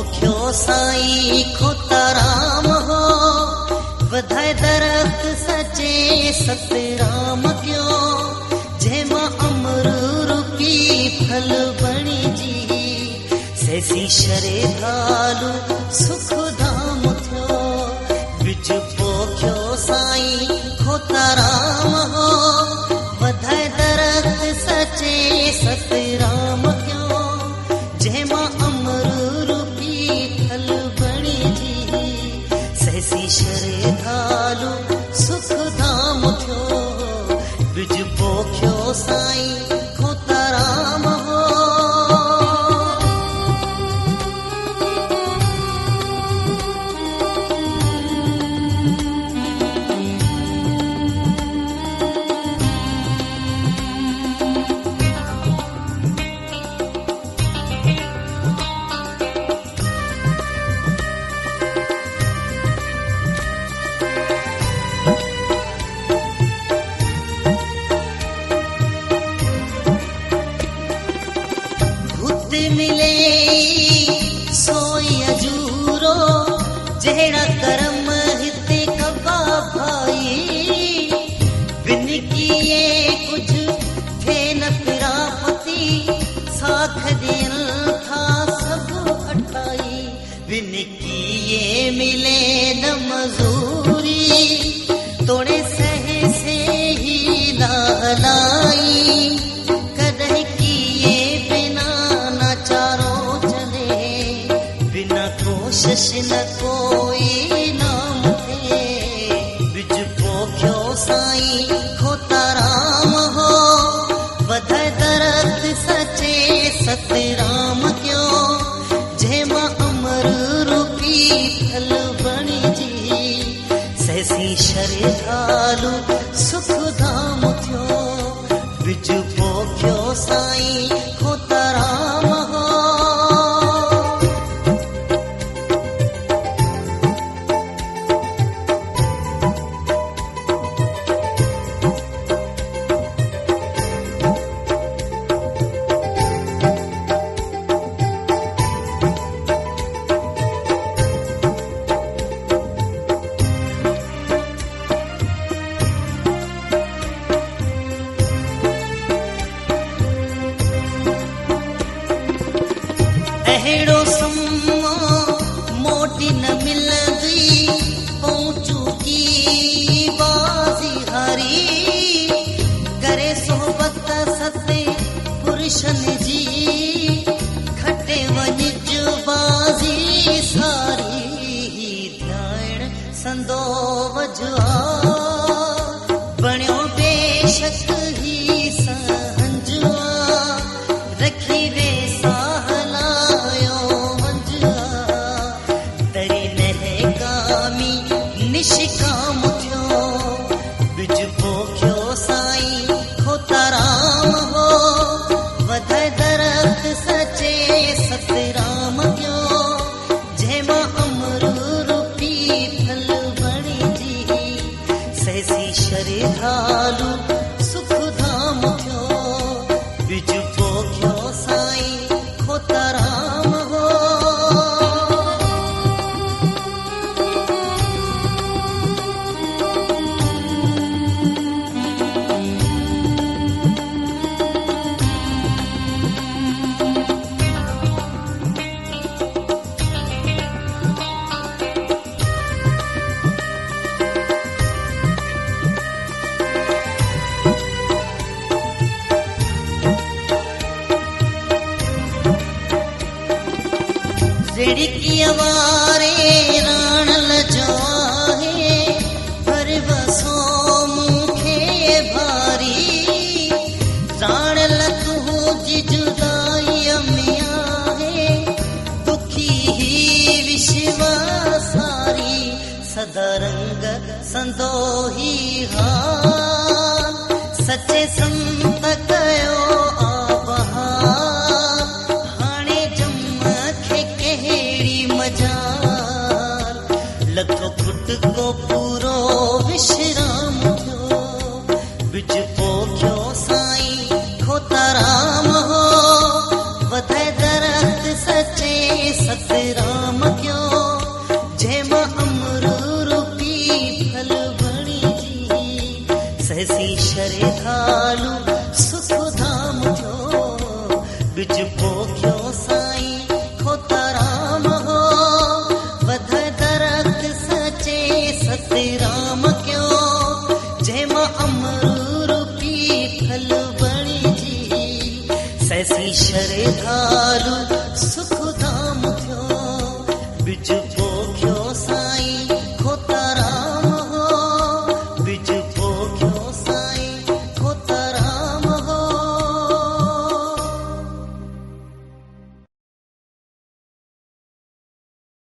पोखियो साईं खोताराम हो, वधाए दरख़्त सचे सतराम कयो, जंहिंमां अमर रूपी फल बणिजी, सैसी शरे धालू सुख धाम थियो। बिज पोखियो साईं खोताराम हो, वधाए दरख़्त सचे सतराम कयो, जंहिंमां अमर रूपी फल बणिजी, सैसी शरे धालू सुख धाम थियो। बिज पोखियो साईं खोताराम हो। मिले सोई अजूरो, जहिड़ा करम हिते कबा भाई, बिन किए कुछ थे न पिरापति, साख ॾियन था सब अठाई। बिन किए मिले न मजूरी, तोड़े सह से ही लालाई, कदह किए बिना चारो चले, बिना कोशिश न कोई नाम थे। बिज पोखियो साईं खोताराम हो, वधाए दरख़्त सचे सतराम कयो, जंहिंमां अमर रूपी फल बणिजी, सैसी शरे धालू सुख धाम थियो। बिज पोखियो साईं खोताराम हो। अहिड़ो सम्मो मोटी न मिलंदी, पहुचू की बाज़ी हारी, करे सोबत सते पुरुषन जी, खटे वञ बाज़ी सारी, ध्यान संदो वजवा बणियो बेशक ही सहंजवा, रखी वे निष्काम थियो। बिज पोखियो साईं खोताराम हो, वधाए दरख़्त सचे सतराम कयो, जंहिंमां अमर रूपी फल बणिजी, सैसी शरे धालू सुख धाम थियो। बिज पोखियो साईं खोताराम हो। रिड़की वारे राणल जाहे, पर बसो मुखे भारी, राणल तुझी जुदाई में आहे, दुखी ही विश्व सारी, सदा रंग संदोही हाल, सचे संत कयो लथो खुट को पूरो विश्राम थियो। बिज पोखियो साईं खोताराम हो, वधाए दरख़्त सचे सतराम श्रद्धालु